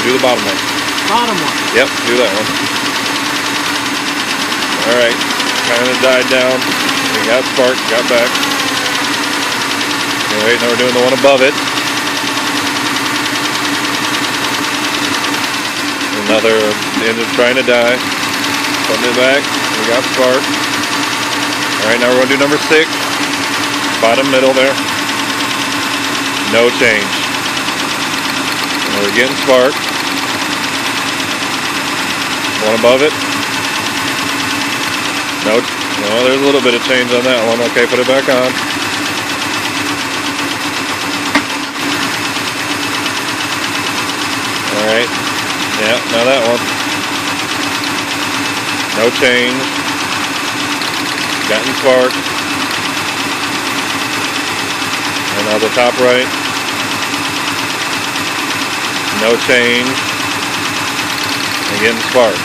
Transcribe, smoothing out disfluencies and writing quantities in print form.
Do the bottom one. Bottom one. Yep, do that one. Alright, kind of died down. We got spark, got back. Alright, now we're doing the one above it. Another engine trying to die. Putting it back. We got spark. Alright, now we're going to do number 6. Bottom middle there. No change. And we're getting spark. One above it. No, there's a little bit of change on that one. Okay, put it back on. Alright. Yeah, now that one. No change. Gotten spark. And now the top right. No change. And getting spark.